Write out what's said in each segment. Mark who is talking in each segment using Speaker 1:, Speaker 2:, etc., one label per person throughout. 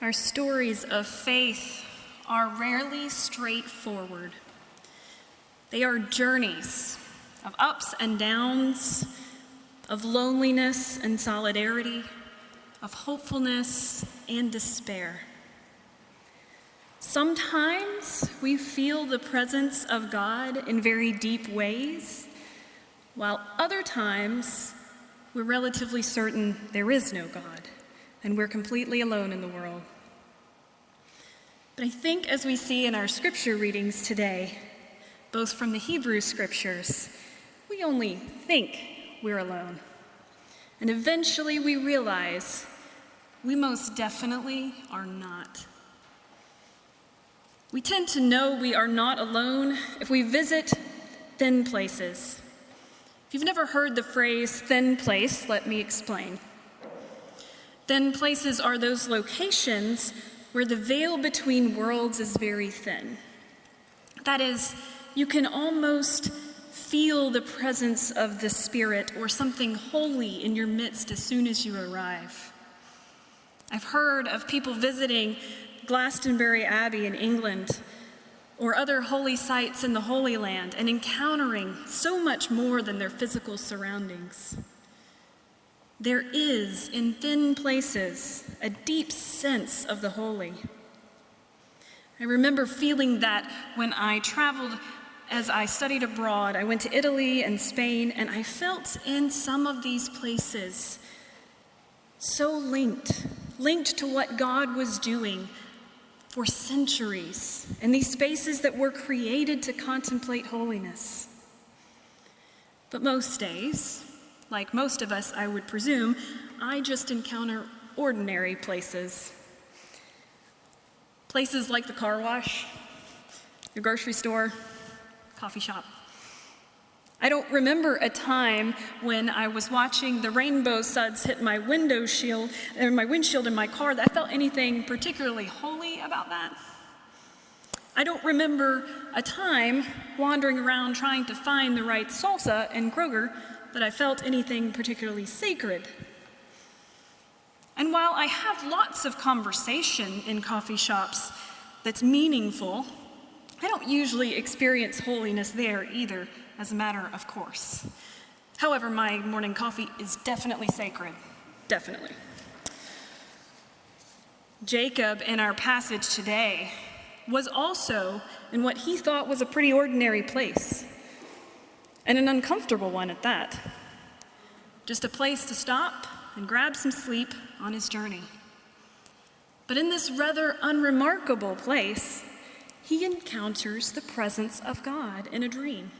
Speaker 1: Our stories of faith are rarely straightforward. They are journeys of ups and downs, of loneliness and solidarity, of hopefulness and despair. Sometimes we feel the presence of God in very deep ways, while other times we're relatively certain there is no God and we're completely alone in the world. But I think as we see in our scripture readings today, both from the Hebrew scriptures, we only think we're alone. And eventually we realize we most definitely are not. We tend to know we are not alone if we visit thin places. If you've never heard the phrase thin place, let me explain. Thin places are those locations where the veil between worlds is very thin. That is, you can almost feel the presence of the Spirit or something holy in your midst as soon as you arrive. I've heard of people visiting Glastonbury Abbey in England or other holy sites in the Holy Land and encountering so much more than their physical surroundings. There is, in thin places, a deep sense of the holy. I remember feeling that when I traveled as I studied abroad. I went to Italy and Spain, and I felt in some of these places so linked to what God was doing for centuries, in these spaces that were created to contemplate holiness. But most days, like most of us, I would presume, I just encounter ordinary places. Places like the car wash, the grocery store, coffee shop. I don't remember a time when I was watching the rainbow suds hit my windshield in my car that I felt anything particularly holy about that. I don't remember a time wandering around trying to find the right salsa in Kroger that I felt anything particularly sacred. And while I have lots of conversation in coffee shops that's meaningful, I don't usually experience holiness there either, as a matter of course. However, my morning coffee is definitely sacred, definitely. Jacob, in our passage today, was also in what he thought was a pretty ordinary place, and an uncomfortable one at that. Just a place to stop and grab some sleep on his journey. But in this rather unremarkable place, he encounters the presence of God in a dream.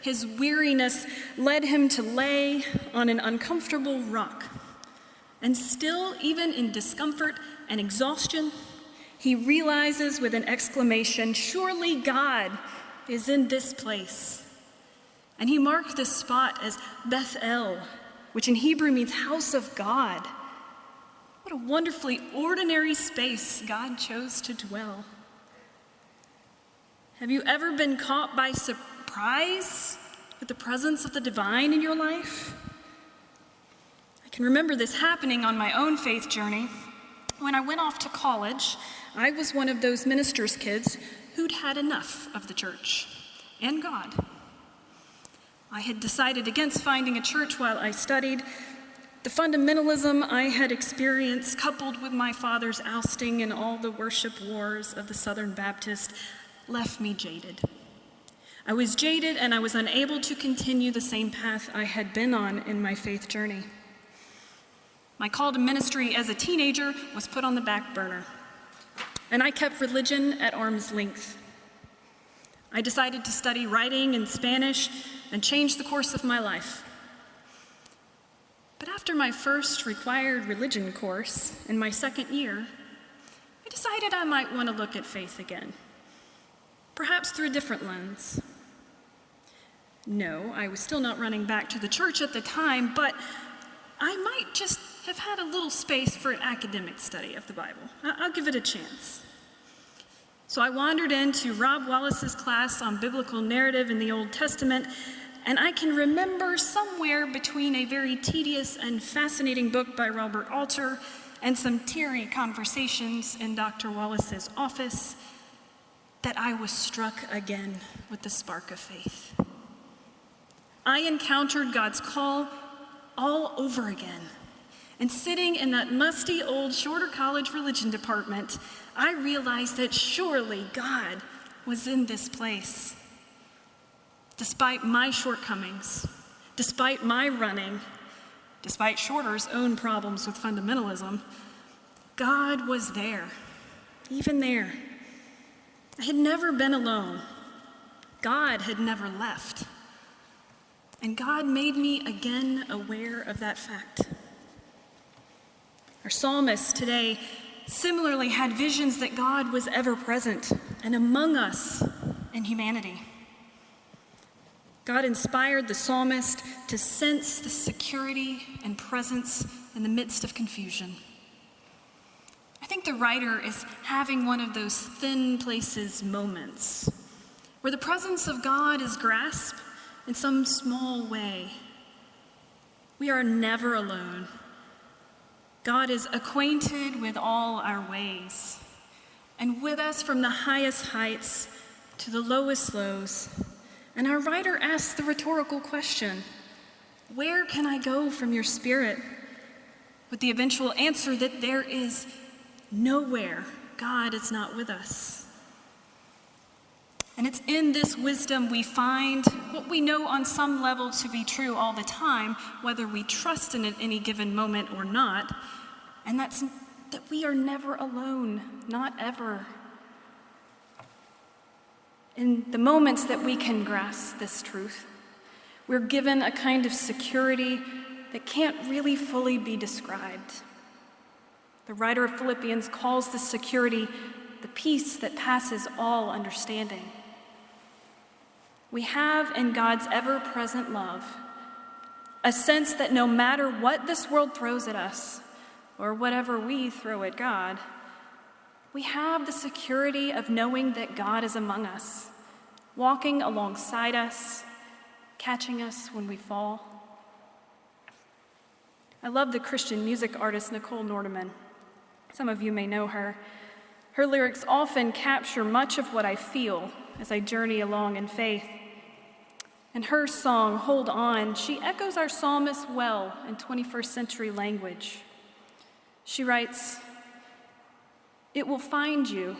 Speaker 1: His weariness led him to lay on an uncomfortable rock. And still, even in discomfort and exhaustion, he realizes with an exclamation, "Surely God is in this place." And he marked this spot as Bethel, which in Hebrew means house of God. What a wonderfully ordinary space God chose to dwell. Have you ever been caught by surprise with the presence of the divine in your life? I can remember this happening on my own faith journey. When I went off to college, I was one of those minister's kids who'd had enough of the church and God. I had decided against finding a church while I studied. The fundamentalism I had experienced, coupled with my father's ousting in all the worship wars of the Southern Baptist, left me jaded. I was jaded and I was unable to continue the same path I had been on in my faith journey. My call to ministry as a teenager was put on the back burner, and I kept religion at arm's length. I decided to study writing in Spanish and change the course of my life. But after my first required religion course in my second year, I decided I might want to look at faith again. Perhaps through a different lens. No, I was still not running back to the church at the time, but I might just have had a little space for an academic study of the Bible. I'll give it a chance. So I wandered into Rob Wallace's class on biblical narrative in the Old Testament, and I can remember somewhere between a very tedious and fascinating book by Robert Alter and some teary conversations in Dr. Wallace's office that I was struck again with the spark of faith. I encountered God's call all over again. And sitting in that musty old Shorter College religion department, I realized that surely God was in this place. Despite my shortcomings, despite my running, despite Shorter's own problems with fundamentalism, God was there, even there. I had never been alone. God had never left. And God made me again aware of that fact. Our psalmist today similarly had visions that God was ever present and among us in humanity. God inspired the psalmist to sense the security and presence in the midst of confusion. I think the writer is having one of those thin places moments where the presence of God is grasped in some small way. We are never alone. God is acquainted with all our ways, and with us from the highest heights to the lowest lows. And our writer asks the rhetorical question, where can I go from your spirit? With the eventual answer that there is nowhere God is not with us. And it's in this wisdom we find what we know on some level to be true all the time, whether we trust in it any given moment or not, and that's that we are never alone, not ever. In the moments that we can grasp this truth, we're given a kind of security that can't really fully be described. The writer of Philippians calls this security the peace that passes all understanding. We have in God's ever-present love a sense that no matter what this world throws at us, or whatever we throw at God, we have the security of knowing that God is among us, walking alongside us, catching us when we fall. I love the Christian music artist Nicole Nordeman. Some of you may know her. Her lyrics often capture much of what I feel as I journey along in faith. In her song, Hold On, she echoes our psalmist well in 21st century language. She writes, "It will find you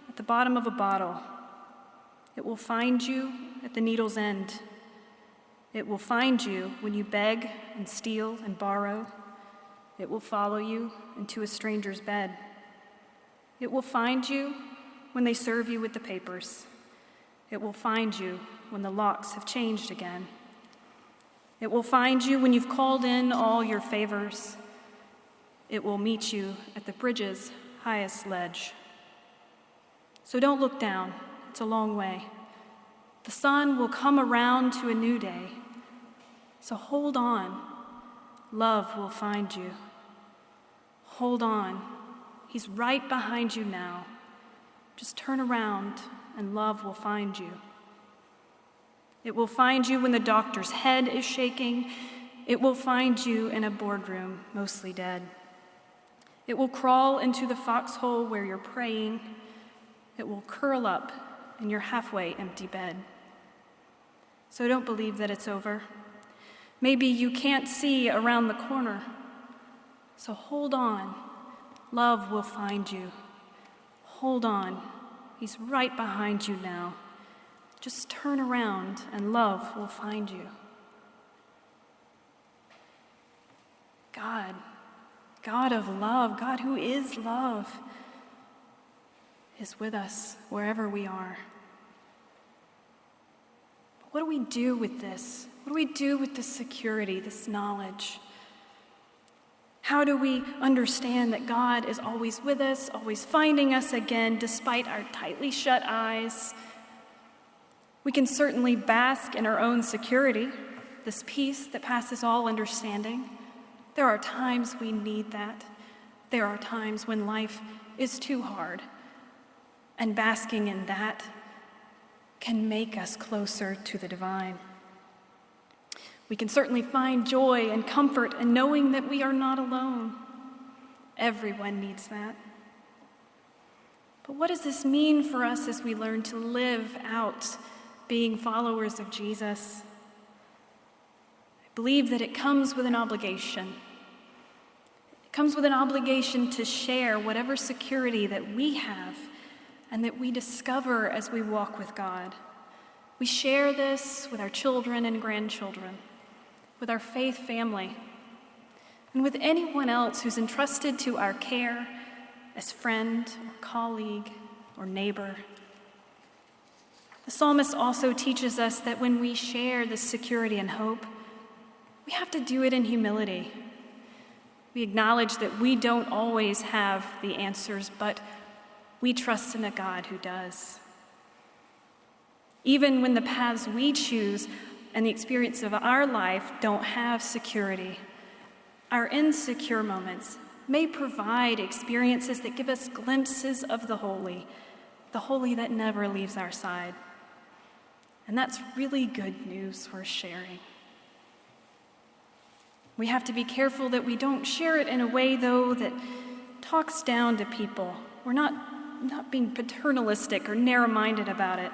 Speaker 1: at the bottom of a bottle. It will find you at the needle's end. It will find you when you beg and steal and borrow. It will follow you into a stranger's bed. It will find you when they serve you with the papers. It will find you when the locks have changed again. It will find you when you've called in all your favors. It will meet you at the bridge's highest ledge. So don't look down, it's a long way. The sun will come around to a new day. So hold on, love will find you. Hold on, he's right behind you now. Just turn around and love will find you. It will find you when the doctor's head is shaking. It will find you in a boardroom, mostly dead. It will crawl into the foxhole where you're praying. It will curl up in your halfway empty bed. So don't believe that it's over. Maybe you can't see around the corner. So hold on, love will find you. Hold on, he's right behind you now. Just turn around and love will find you. God of love, God who is love, is with us wherever we are. What do we do with this? What do we do with this security, this knowledge? How do we understand that God is always with us, always finding us again, despite our tightly shut eyes? We can certainly bask in our own security, this peace that passes all understanding. There are times we need that. There are times when life is too hard, and basking in that can make us closer to the divine. We can certainly find joy and comfort in knowing that we are not alone. Everyone needs that. But what does this mean for us as we learn to live out being followers of Jesus? I believe that it comes with an obligation. It comes with an obligation to share whatever security that we have and that we discover as we walk with God. We share this with our children and grandchildren, with our faith family, and with anyone else who's entrusted to our care as friend or colleague or neighbor. The psalmist also teaches us that when we share this security and hope, we have to do it in humility. We acknowledge that we don't always have the answers, but we trust in a God who does. Even when the paths we choose and the experience of our life don't have security, our insecure moments may provide experiences that give us glimpses of the holy that never leaves our side. And that's really good news worth sharing. We have to be careful that we don't share it in a way, though, that talks down to people. We're not being paternalistic or narrow-minded about it.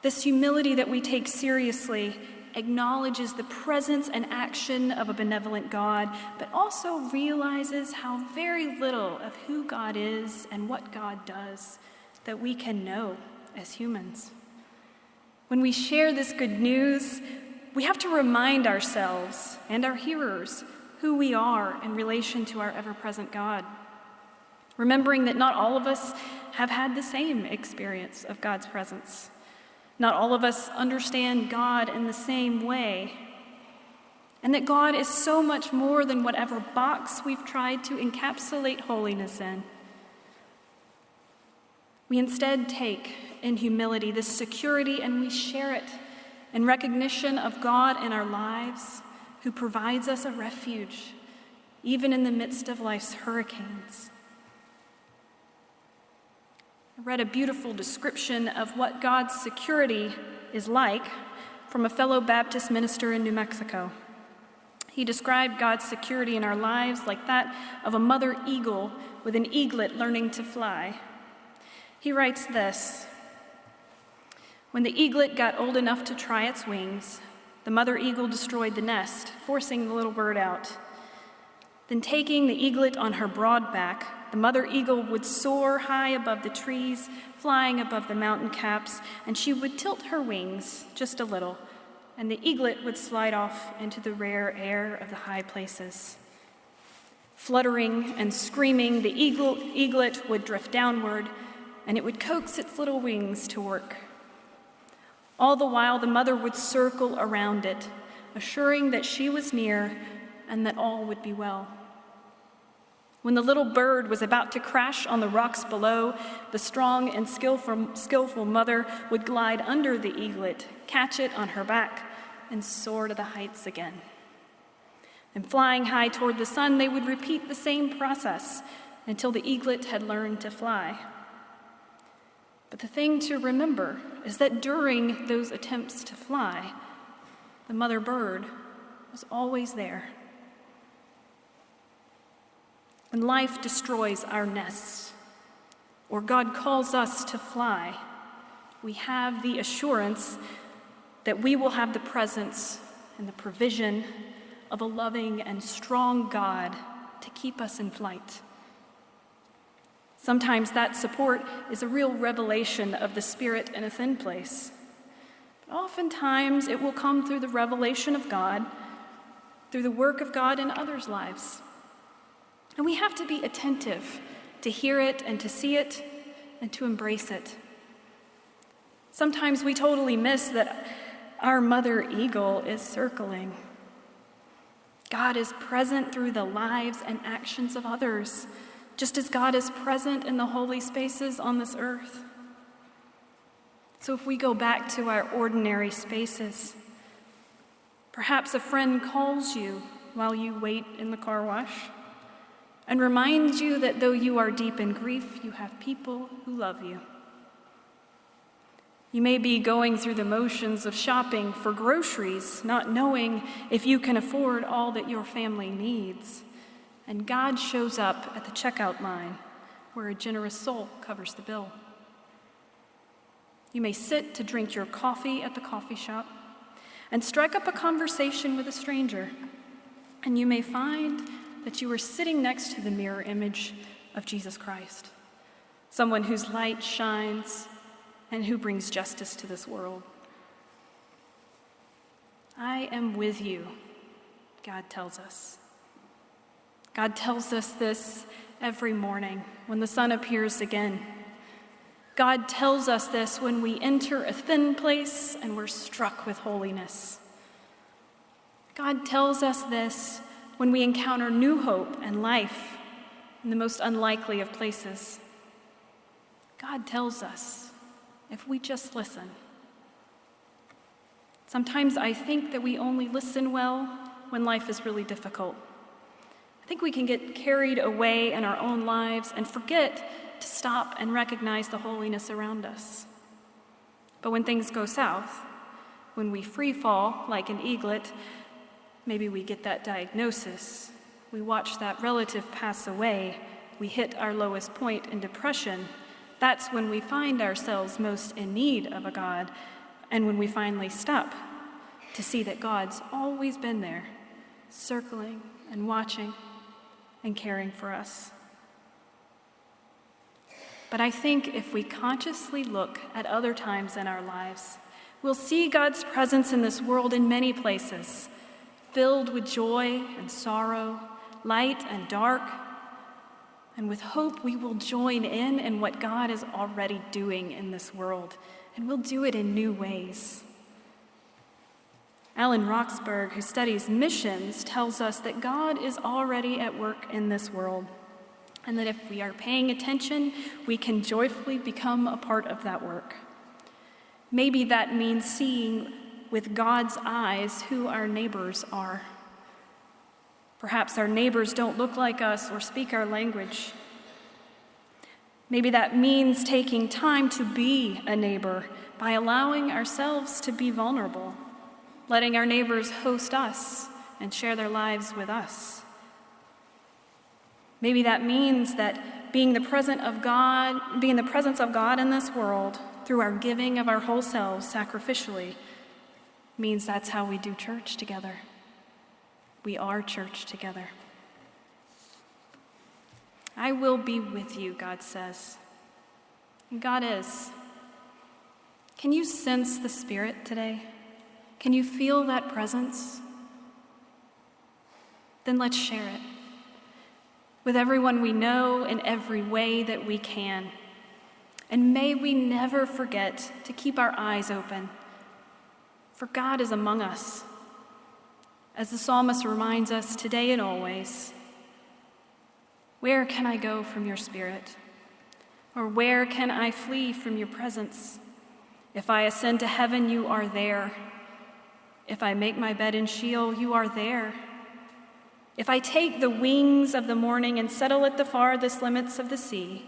Speaker 1: This humility that we take seriously acknowledges the presence and action of a benevolent God, but also realizes how very little of who God is and what God does that we can know as humans. When we share this good news, we have to remind ourselves and our hearers who we are in relation to our ever-present God, remembering that not all of us have had the same experience of God's presence. Not all of us understand God in the same way, and that God is so much more than whatever box we've tried to encapsulate holiness in. We instead take, in humility, this security and we share it in recognition of God in our lives, who provides us a refuge, even in the midst of life's hurricanes. I read a beautiful description of what God's security is like from a fellow Baptist minister in New Mexico. He described God's security in our lives like that of a mother eagle with an eaglet learning to fly. He writes this: "When the eaglet got old enough to try its wings, the mother eagle destroyed the nest, forcing the little bird out. Then, taking the eaglet on her broad back, the mother eagle would soar high above the trees, flying above the mountain caps, and she would tilt her wings just a little, and the eaglet would slide off into the rare air of the high places. Fluttering and screaming, the eaglet would drift downward, and it would coax its little wings to work. All the while, the mother would circle around it, assuring that she was near and that all would be well. When the little bird was about to crash on the rocks below, the strong and skillful mother would glide under the eaglet, catch it on her back, and soar to the heights again. And flying high toward the sun, they would repeat the same process until the eaglet had learned to fly. But the thing to remember is that during those attempts to fly, the mother bird was always there. When life destroys our nests, or God calls us to fly, we have the assurance that we will have the presence and the provision of a loving and strong God to keep us in flight. Sometimes that support is a real revelation of the Spirit in a thin place. But oftentimes it will come through the revelation of God, through the work of God in others' lives. And we have to be attentive to hear it and to see it and to embrace it. Sometimes we totally miss that our mother eagle is circling. God is present through the lives and actions of others, just as God is present in the holy spaces on this earth. So if we go back to our ordinary spaces, perhaps a friend calls you while you wait in the car wash and reminds you that though you are deep in grief, you have people who love you. You may be going through the motions of shopping for groceries, not knowing if you can afford all that your family needs. and God shows up at the checkout line where a generous soul covers the bill. You may sit to drink your coffee at the coffee shop and strike up a conversation with a stranger, and you may find that you are sitting next to the mirror image of Jesus Christ, someone whose light shines and who brings justice to this world. I am with you, God tells us. God tells us this every morning when the sun appears again. God tells us this when we enter a thin place and we're struck with holiness. God tells us this when we encounter new hope and life in the most unlikely of places. God tells us if we just listen. Sometimes I think that we only listen well when life is really difficult. I think we can get carried away in our own lives and forget to stop and recognize the holiness around us. But when things go south, when we free fall like an eaglet, maybe we get that diagnosis, we watch that relative pass away, we hit our lowest point in depression, that's when we find ourselves most in need of a God, and when we finally stop to see that God's always been there, circling and watching and caring for us. But I think if we consciously look at other times in our lives, we'll see God's presence in this world in many places, filled with joy and sorrow, light and dark. And with hope, we will join in what God is already doing in this world, and we'll do it in new ways. Alan Roxburgh, who studies missions, tells us that God is already at work in this world, and that if we are paying attention, we can joyfully become a part of that work. Maybe that means seeing with God's eyes who our neighbors are. Perhaps our neighbors don't look like us or speak our language. Maybe that means taking time to be a neighbor by allowing ourselves to be vulnerable, letting our neighbors host us and share their lives with us. Maybe that means that being the presence of God in this world through our giving of our whole selves sacrificially means that's how we do church together. We are church together. I will be with you, God says. And God is. Can you sense the Spirit today? Can you feel that presence? Then let's share it with everyone we know in every way that we can. And may we never forget to keep our eyes open, for God is among us. As the psalmist reminds us today and always, where can I go from your Spirit? Or where can I flee from your presence? If I ascend to heaven, you are there. If I make my bed in Sheol, you are there. If I take the wings of the morning and settle at the farthest limits of the sea,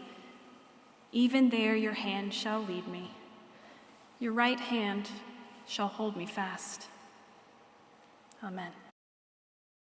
Speaker 1: even there your hand shall lead me. Your right hand shall hold me fast. Amen.